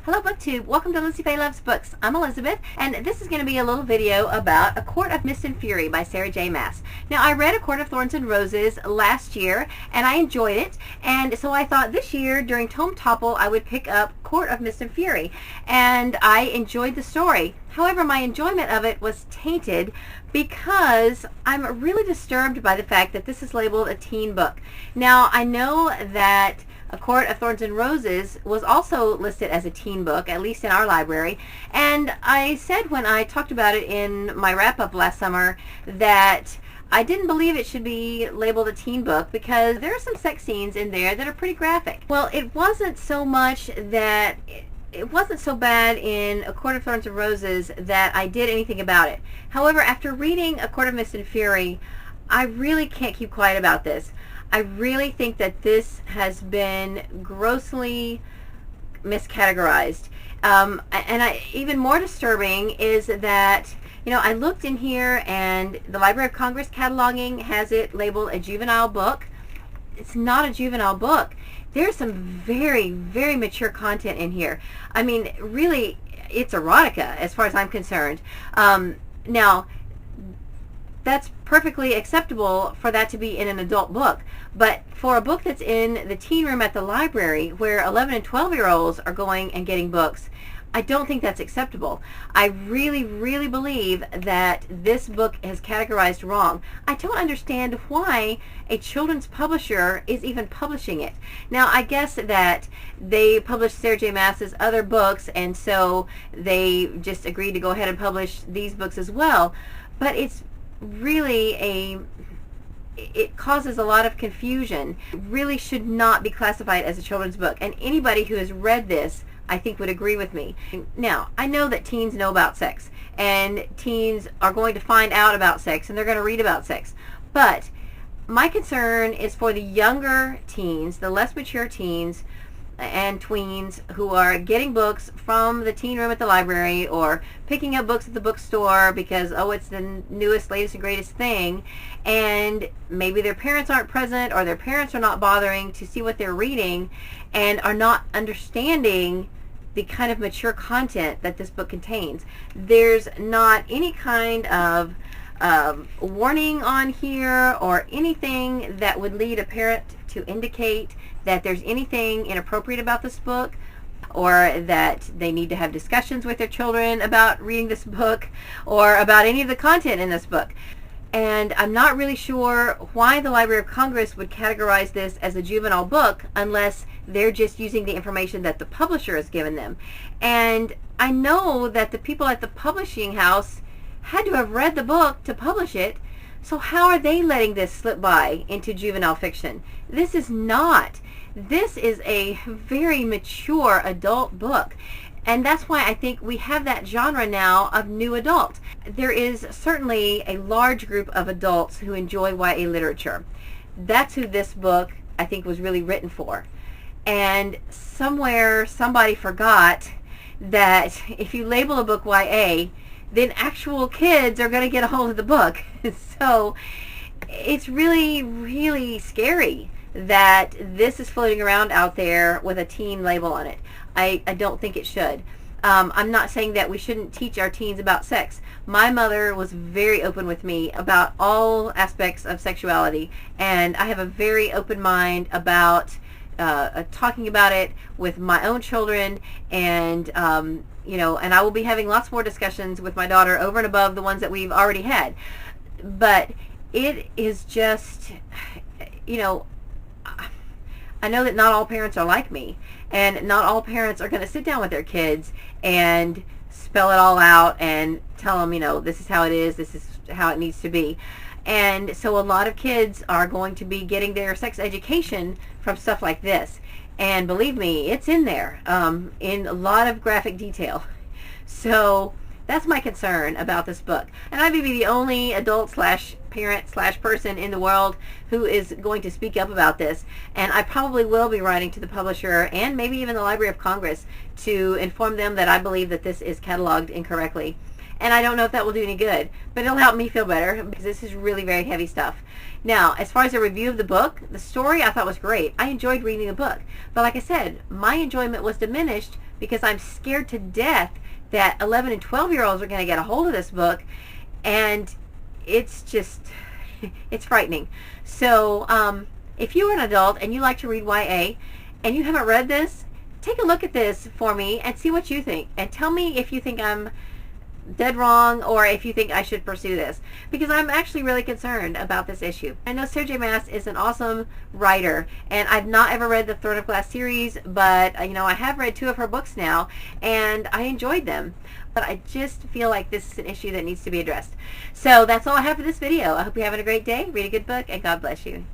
Hello BookTube, welcome to Lizzie Faye Loves Books. I'm Elizabeth, and this is going to be a little video about A Court of Mist and Fury by Sarah J. Maas. Now, I read A Court of Thorns and Roses last year, and I enjoyed it, and so I thought this year, during Tome Topple, I would pick up Court of Mist and Fury, and I enjoyed the story. However, my enjoyment of it was tainted because I'm really disturbed by the fact that this is labeled a teen book. Now, I know that A Court of Thorns and Roses was also listed as a teen book, at least in our library, and I said when I talked about it in my wrap-up last summer that I didn't believe it should be labeled a teen book because there are some sex scenes in there that are pretty graphic. Well, it wasn't so much that it wasn't so bad in A Court of Thorns and Roses that I did anything about it. However, after reading A Court of Mist and Fury, I really can't keep quiet about this. I really think that this has been grossly miscategorized. Even more disturbing is that, I looked in here and the Library of Congress cataloging has it labeled a juvenile book. It's not a juvenile book. There's some very, very mature content in here. I mean, really, it's erotica as far as I'm concerned. Now, that's perfectly acceptable for that to be in an adult book, but for a book that's in the teen room at the library where 11 and 12-year-olds are going and getting books, I don't think that's acceptable. I really, really believe that this book is categorized wrong. I don't understand why a children's publisher is even publishing it. Now, I guess that they published Sarah J. Maas's other books, and so they just agreed to go ahead and publish these books as well, but it's really it causes a lot of confusion. It really should not be classified as a children's book, and anybody who has read this, I think, would agree with me. Now, I know that teens know about sex, and teens are going to find out about sex, and they're going to read about sex, but my concern is for the younger teens, the less mature teens and tweens who are getting books from the teen room at the library or picking up books at the bookstore because, oh, it's the newest, latest, and greatest thing, and maybe their parents aren't present or their parents are not bothering to see what they're reading and are not understanding the kind of mature content that this book contains. There's not any kind of warning on here or anything that would lead a parent to indicate that there's anything inappropriate about this book or that they need to have discussions with their children about reading this book or about any of the content in this book. And I'm not really sure why the Library of Congress would categorize this as a juvenile book unless they're just using the information that the publisher has given them. And I know that the people at the publishing house had to have read the book to publish it, so how are they letting this slip by into juvenile fiction? This is not. This is a very mature adult book. And that's why I think we have that genre now of new adult. There is certainly a large group of adults who enjoy YA literature. That's who this book, I think, was really written for. And somewhere somebody forgot that if you label a book YA, then actual kids are going to get a hold of the book. So it's really, really scary that this is floating around out there with a teen label on it. I don't think it should. I'm not saying that we shouldn't teach our teens about sex. My mother was very open with me about all aspects of sexuality, and I have a very open mind about talking about it with my own children, and and I will be having lots more discussions with my daughter over and above the ones that we've already had. But it is just, I know that not all parents are like me, and not all parents are going to sit down with their kids and spell it all out and tell them, this is how it is, this is how it needs to be. And so a lot of kids are going to be getting their sex education from stuff like this. And believe me, it's in there in a lot of graphic detail. So that's my concern about this book. And I may be the only adult / parent / person in the world who is going to speak up about this. And I probably will be writing to the publisher and maybe even the Library of Congress to inform them that I believe that this is cataloged incorrectly. And I don't know if that will do any good, but it'll help me feel better because this is really very heavy stuff. Now, as far as a review of the book, the story I thought was great. I enjoyed reading the book. But like I said, my enjoyment was diminished because I'm scared to death that 11 and 12-year-olds are going to get a hold of this book, and it's just, it's frightening. So if you're an adult and you like to read YA and you haven't read this, take a look at this for me and see what you think, and tell me if you think I'm dead wrong or if you think I should pursue this, because I'm actually really concerned about this issue. I know Sarah J. Maas is an awesome writer, and I've not ever read the Throne of Glass series, but you know, I have read 2 of her books now and I enjoyed them, but I just feel like this is an issue that needs to be addressed. So that's all I have for this video. I hope you're having a great day. Read a good book, and God bless you.